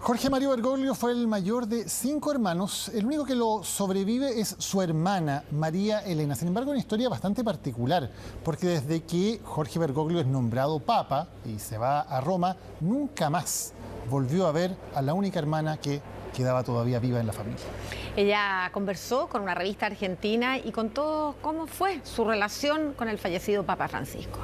Jorge Mario Bergoglio fue el mayor de 5 hermanos. El único que lo sobrevive es su hermana, María Elena. Sin embargo, una historia bastante particular, porque desde que Jorge Bergoglio es nombrado papa y se va a Roma, nunca más volvió a ver a la única hermana que quedaba todavía viva en la familia. Ella conversó con una revista argentina y contó cómo fue su relación con el fallecido Papa Francisco.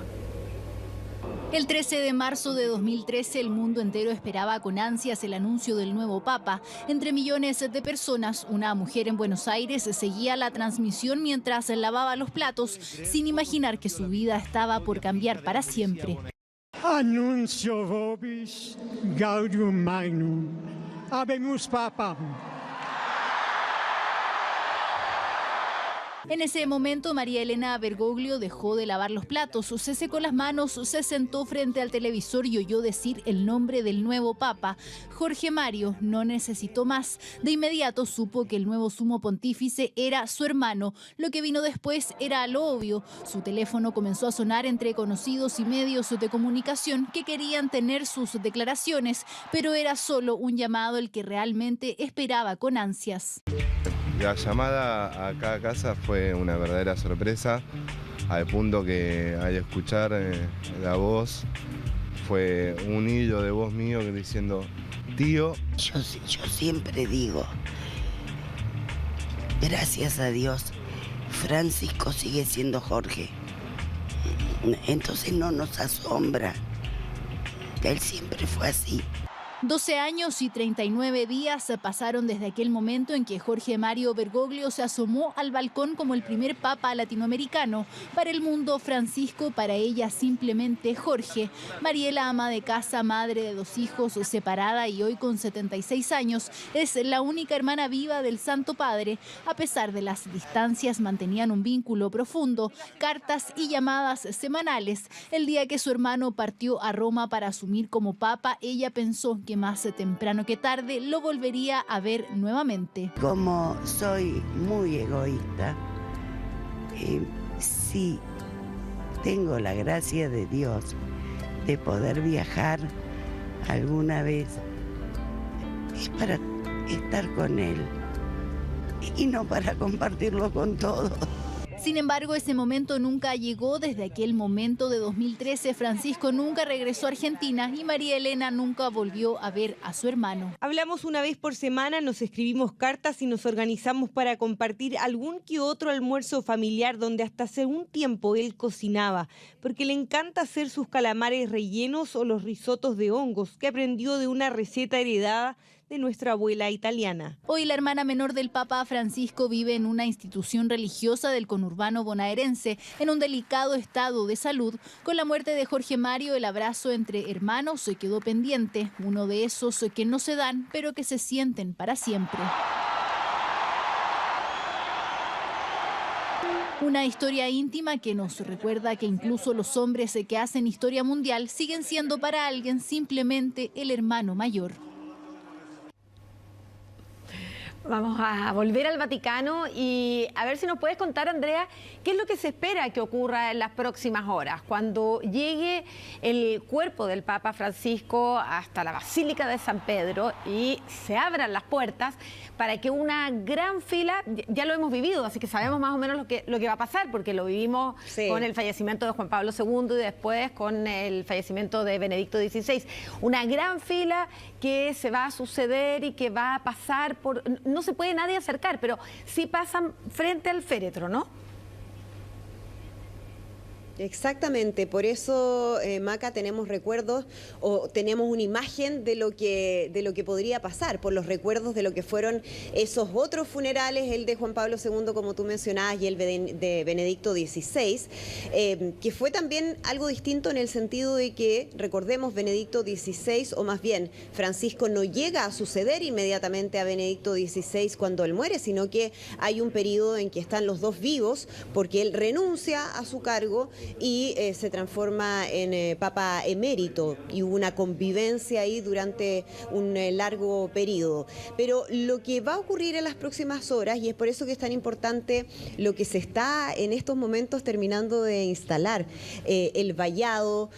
El 13 de marzo de 2013, el mundo entero esperaba con ansias el anuncio del nuevo Papa. Entre millones de personas, una mujer en Buenos Aires seguía la transmisión mientras lavaba los platos, sin imaginar que su vida estaba por cambiar para siempre. Annuncio vobis gaudium magnum, habemus papam. En ese momento, María Elena Bergoglio dejó de lavar los platos, se secó las manos, se sentó frente al televisor y oyó decir el nombre del nuevo papa. Jorge Mario no necesitó más. De inmediato supo que el nuevo sumo pontífice era su hermano. Lo que vino después era lo obvio. Su teléfono comenzó a sonar entre conocidos y medios de comunicación que querían tener sus declaraciones, pero era solo un llamado el que realmente esperaba con ansias. La llamada acá a casa fue una verdadera sorpresa, al punto que al escuchar la voz fue un hilo de voz mío diciendo, tío. Yo siempre digo, gracias a Dios, Francisco sigue siendo Jorge. Entonces no nos asombra, él siempre fue así. 12 años y 39 días pasaron desde aquel momento en que Jorge Mario Bergoglio se asomó al balcón como el primer papa latinoamericano. Para el mundo, Francisco, para ella simplemente Jorge. Mariela, ama de casa, madre de 2 hijos, separada y hoy con 76 años, es la única hermana viva del Santo Padre. A pesar de las distancias, mantenían un vínculo profundo, cartas y llamadas semanales. El día que su hermano partió a Roma para asumir como papa, ella pensó que más temprano que tarde lo volvería a ver nuevamente. Como soy muy egoísta, sí tengo la gracia de Dios de poder viajar alguna vez, es para estar con Él y no para compartirlo con todos. Sin embargo, ese momento nunca llegó. Desde aquel momento de 2013, Francisco nunca regresó a Argentina y María Elena nunca volvió a ver a su hermano. Hablamos una vez por semana, nos escribimos cartas y nos organizamos para compartir algún que otro almuerzo familiar donde hasta hace un tiempo él cocinaba, porque le encanta hacer sus calamares rellenos o los risotos de hongos que aprendió de una receta heredada de nuestra abuela italiana. Hoy la hermana menor del Papa Francisco vive en una institución religiosa del conurbano bonaerense en un delicado estado de salud. Con la muerte de Jorge Mario, el abrazo entre hermanos se quedó pendiente, uno de esos que no se dan, pero que se sienten para siempre. Una historia íntima que nos recuerda que incluso los hombres que hacen historia mundial siguen siendo para alguien simplemente el hermano mayor. Vamos a volver al Vaticano y a ver si nos puedes contar, Andrea, qué es lo que se espera que ocurra en las próximas horas, cuando llegue el cuerpo del Papa Francisco hasta la Basílica de San Pedro y se abran las puertas para que una gran fila, ya lo hemos vivido, así que sabemos más o menos lo que va a pasar, porque lo vivimos con el fallecimiento de Juan Pablo II y después con el fallecimiento de Benedicto XVI. Una gran fila que se va a suceder y que va a pasar por... No se puede nadie acercar, pero sí pasan frente al féretro, ¿no? Exactamente, por eso, Maca, tenemos recuerdos o tenemos una imagen de lo que podría pasar, por los recuerdos de lo que fueron esos otros funerales, el de Juan Pablo II, como tú mencionabas, y el de Benedicto XVI, que fue también algo distinto en el sentido de que, recordemos, Benedicto XVI, o más bien Francisco, no llega a suceder inmediatamente a Benedicto XVI cuando él muere, sino que hay un periodo en que están los dos vivos, porque él renuncia a su cargo y se transforma en Papa emérito, y hubo una convivencia ahí durante un largo periodo. Pero lo que va a ocurrir en las próximas horas, y es por eso que es tan importante lo que se está en estos momentos terminando de instalar, el vallado,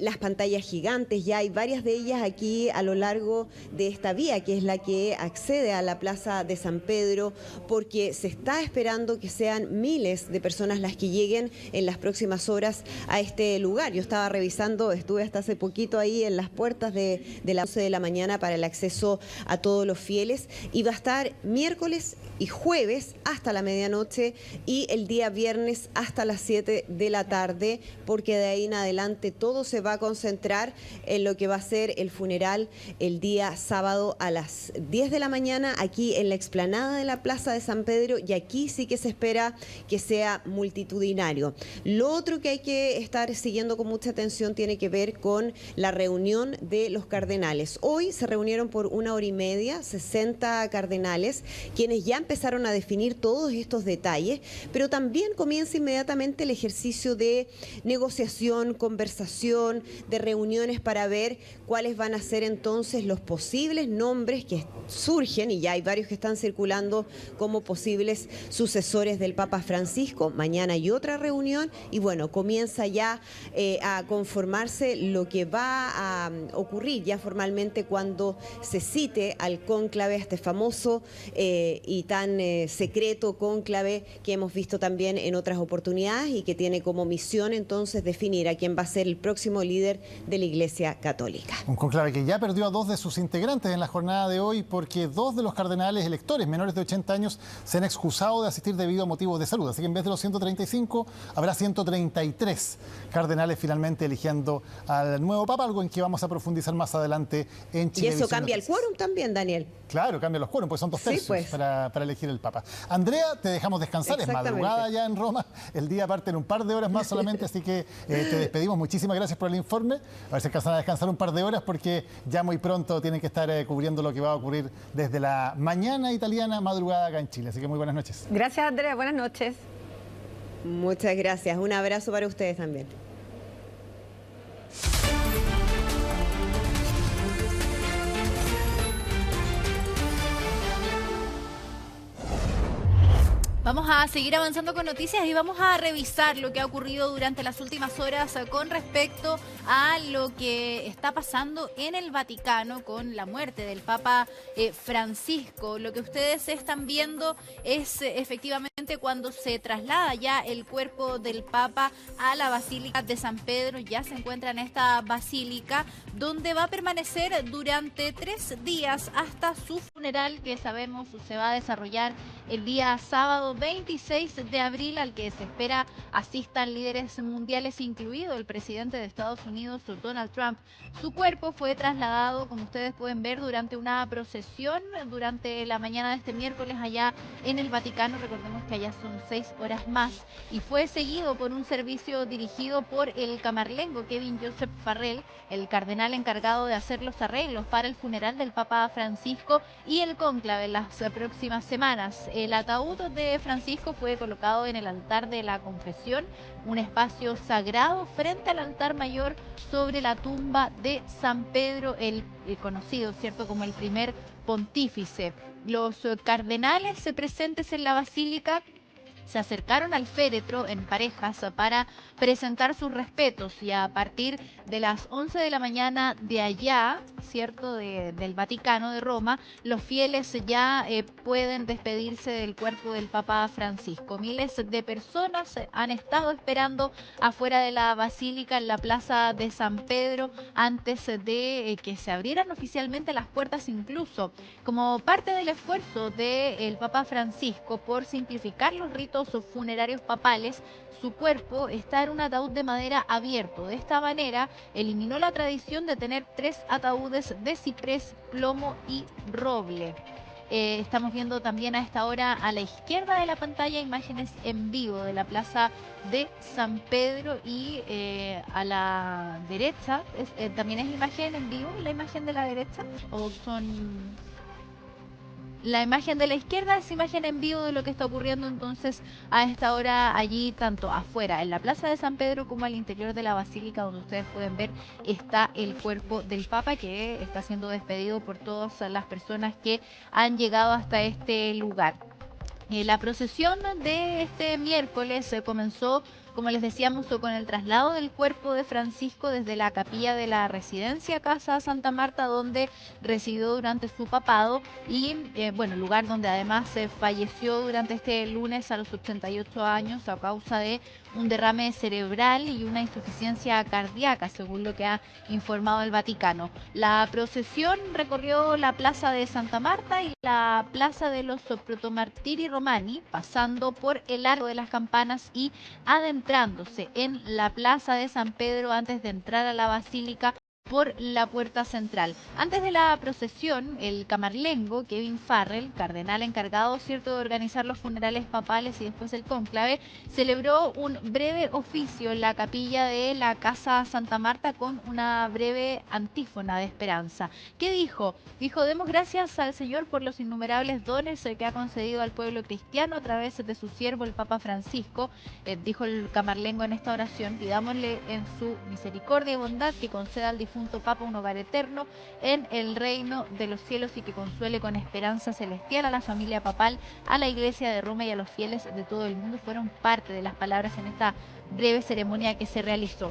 las pantallas gigantes, ya hay varias de ellas aquí a lo largo de esta vía, que es la que accede a la Plaza de San Pedro, porque se está esperando que sean miles de personas las que lleguen en las próximas horas a este lugar. Yo estaba revisando, estuve hasta hace poquito ahí en las puertas de las 11 de la mañana para el acceso a todos los fieles, y va a estar miércoles y jueves hasta la medianoche y el día viernes hasta las 7 de la tarde, porque de ahí en adelante todo se va a concentrar en lo que va a ser el funeral el día sábado a las 10 de la mañana aquí en la explanada de la Plaza de San Pedro, y aquí sí que se espera que sea multitudinario. Lo otro que hay que estar siguiendo con mucha atención tiene que ver con la reunión de los cardenales. Hoy se reunieron por 1 hora y media, 60 cardenales, quienes ya empezaron a definir todos estos detalles, pero también comienza inmediatamente el ejercicio de negociación, conversación, de reuniones para ver cuáles van a ser entonces los posibles nombres que surgen, y ya hay varios que están circulando como posibles sucesores del Papa Francisco. Mañana hay otra reunión y bueno, comienza ya a conformarse lo que va a ocurrir ya formalmente cuando se cite al cónclave, este famoso y tan secreto cónclave que hemos visto también en otras oportunidades, y que tiene como misión entonces definir a quién va a ser el próximo líder de la Iglesia Católica. Un cónclave que ya perdió a 2 de sus integrantes en la jornada de hoy, porque 2 de los cardenales electores menores de 80 años se han excusado de asistir debido a motivos de salud. Así que en vez de los 135 habrá 133 cardenales finalmente eligiendo al nuevo Papa, algo en que vamos a profundizar más adelante en Chile. Y eso cambia el quórum también, Daniel. Claro, cambia los quórum, pues son 2 tercios Sí, pues. para elegir el Papa. Andrea, te dejamos descansar, es madrugada ya en Roma, el día parte en un par de horas más solamente, así que te despedimos. Muchísimas gracias por el informe. A ver si alcanzan a descansar un par de horas, porque ya muy pronto tienen que estar cubriendo lo que va a ocurrir desde la mañana italiana, madrugada acá en Chile. Así que muy buenas noches. Gracias, Andrea. Buenas noches. Muchas gracias. Un abrazo para ustedes también. Vamos a seguir avanzando con noticias y vamos a revisar lo que ha ocurrido durante las últimas horas con respecto a lo que está pasando en el Vaticano con la muerte del Papa Francisco. Lo que ustedes están viendo es efectivamente cuando se traslada ya el cuerpo del Papa a la Basílica de San Pedro. Ya se encuentra en esta basílica, donde va a permanecer durante 3 días hasta su funeral, que sabemos se va a desarrollar el día sábado 26 de abril, al que se espera asistan líderes mundiales, incluido el presidente de Estados Unidos, Donald Trump. Su cuerpo fue trasladado, como ustedes pueden ver, durante una procesión durante la mañana de este miércoles allá en el Vaticano. Recordemos que allá son 6 horas más, y fue seguido por un servicio dirigido por el camarlengo Kevin Joseph Farrell, el cardenal encargado de hacer los arreglos para el funeral del Papa Francisco y el cónclave en las próximas semanas. El ataúd de Francisco fue colocado en el altar de la confesión, un espacio sagrado frente al altar mayor sobre la tumba de San Pedro, el conocido, ¿cierto?, como el primer pontífice. Los cardenales presentes en la basílica se acercaron al féretro en parejas para presentar sus respetos, y a partir de las 11 de la mañana de allá, ¿cierto?, del Vaticano de Roma, los fieles ya pueden despedirse del cuerpo del Papa Francisco. Miles de personas han estado esperando afuera de la basílica en la Plaza de San Pedro antes de que se abrieran oficialmente las puertas, incluso como parte del esfuerzo del Papa Francisco por simplificar los ritos funerarios papales. Su cuerpo está en un ataúd de madera abierto. De esta manera eliminó la tradición de tener 3 ataúdes de ciprés, plomo y roble. Estamos viendo también a esta hora a la izquierda de la pantalla imágenes en vivo de la Plaza de San Pedro, y a la derecha también es imagen en vivo, la imagen de la derecha, o son... La imagen de la izquierda es imagen en vivo de lo que está ocurriendo entonces a esta hora allí, tanto afuera en la Plaza de San Pedro como al interior de la Basílica, donde ustedes pueden ver está el cuerpo del Papa, que está siendo despedido por todas las personas que han llegado hasta este lugar. La procesión de este miércoles comenzó, como les decíamos, con el traslado del cuerpo de Francisco desde la capilla de la residencia Casa Santa Marta, donde residió durante su papado y, lugar donde además falleció durante este lunes a los 88 años a causa de un derrame cerebral y una insuficiencia cardíaca, según lo que ha informado el Vaticano. La procesión recorrió la Plaza de Santa Marta y la Plaza de los Protomartiri Romani, pasando por el Arco de las Campanas y adentrándose en la Plaza de San Pedro antes de entrar a la Basílica por la puerta central. Antes de la procesión, el camarlengo Kevin Farrell, cardenal encargado, cierto, de organizar los funerales papales y después el cónclave, celebró un breve oficio en la capilla de la Casa Santa Marta con una breve antífona de esperanza. ¿Qué dijo? Dijo: demos gracias al Señor por los innumerables dones que ha concedido al pueblo cristiano a través de su siervo el Papa Francisco, dijo el camarlengo en esta oración, pidámosle en su misericordia y bondad que conceda al difunto Papa un hogar eterno en el reino de los cielos y que consuele con esperanza celestial a la familia papal, a la Iglesia de Roma y a los fieles de todo el mundo. Fueron parte de las palabras en esta breve ceremonia que se realizó.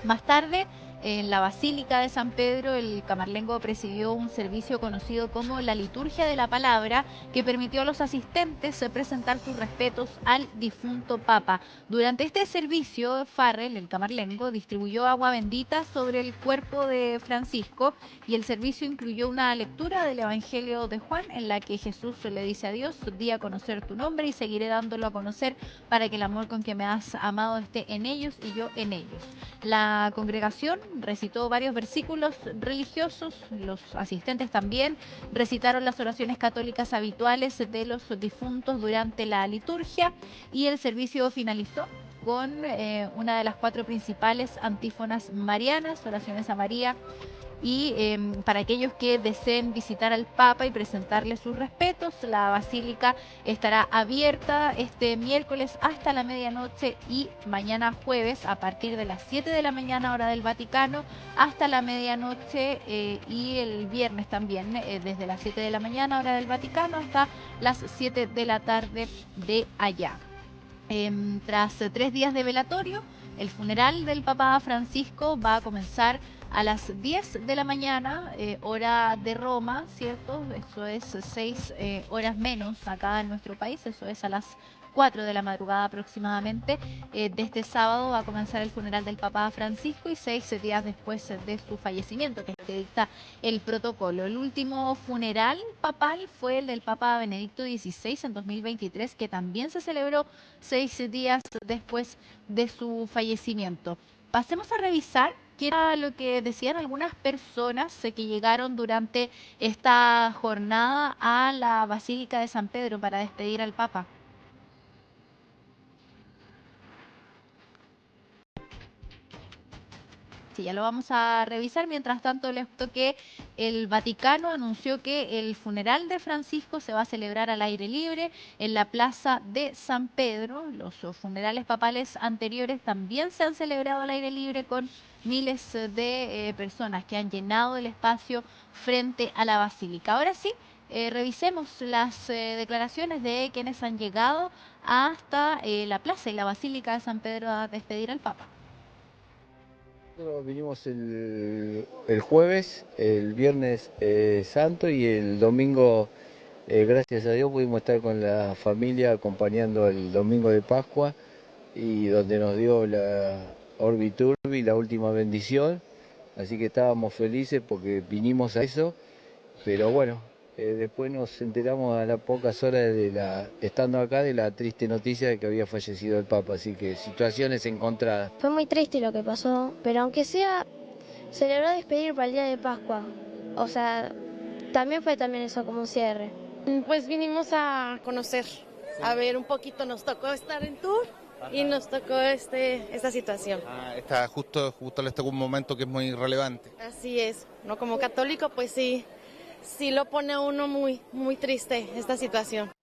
Más tarde, en la Basílica de San Pedro, el camarlengo presidió un servicio conocido como la Liturgia de la Palabra, que permitió a los asistentes presentar sus respetos al difunto Papa. Durante este servicio, Farrell, el camarlengo, distribuyó agua bendita sobre el cuerpo de Francisco y el servicio incluyó una lectura del Evangelio de Juan, en la que Jesús le dice a Dios: di a conocer tu nombre y seguiré dándolo a conocer para que el amor con que me has amado esté en ellos y yo en ellos. La congregación recitó varios versículos religiosos, los asistentes también recitaron las oraciones católicas habituales de los difuntos durante la liturgia y el servicio finalizó con una de las 4 principales antífonas marianas, oraciones a María. Y para aquellos que deseen visitar al Papa y presentarle sus respetos, la Basílica estará abierta este miércoles hasta la medianoche y mañana jueves a partir de las 7 de la mañana hora del Vaticano hasta la medianoche y el viernes también desde las 7 de la mañana hora del Vaticano hasta las 7 de la tarde de allá. Tras 3 días de velatorio, el funeral del Papa Francisco va a comenzar a las 10 de la mañana, hora de Roma, ¿cierto? Eso es 6 horas menos acá en nuestro país, eso es a las 4 de la madrugada aproximadamente. De este sábado va a comenzar el funeral del Papa Francisco y 6 días después de su fallecimiento, que es lo que dicta el protocolo. El último funeral papal fue el del Papa Benedicto XVI en 2023, que también se celebró 6 días después de su fallecimiento. Pasemos a revisar qué era lo que decían algunas personas que llegaron durante esta jornada a la Basílica de San Pedro para despedir al Papa. Sí, ya lo vamos a revisar. Mientras tanto, les cuento que el Vaticano anunció que el funeral de Francisco se va a celebrar al aire libre en la Plaza de San Pedro. Los funerales papales anteriores también se han celebrado al aire libre con miles de personas que han llenado el espacio frente a la Basílica. Ahora sí, revisemos las declaraciones de quienes han llegado hasta la plaza y la Basílica de San Pedro a despedir al Papa. Nosotros vinimos el jueves, el viernes santo y el domingo, gracias a Dios, pudimos estar con la familia acompañando el domingo de Pascua y donde nos dio la Orbiturbi, la última bendición, así que estábamos felices porque vinimos a eso, pero bueno, después nos enteramos a las pocas horas estando acá de la triste noticia de que había fallecido el Papa, así que situaciones encontradas. Fue muy triste lo que pasó, pero aunque sea, celebró despedir para el día de Pascua, o sea, también fue eso como un cierre. Pues vinimos a conocer, a ver un poquito, nos tocó estar en tour. Ajá. Y nos tocó esta situación. Justo les tocó un momento que es muy relevante. Así es, no como católico pues sí, sí lo pone a uno muy, muy triste esta situación.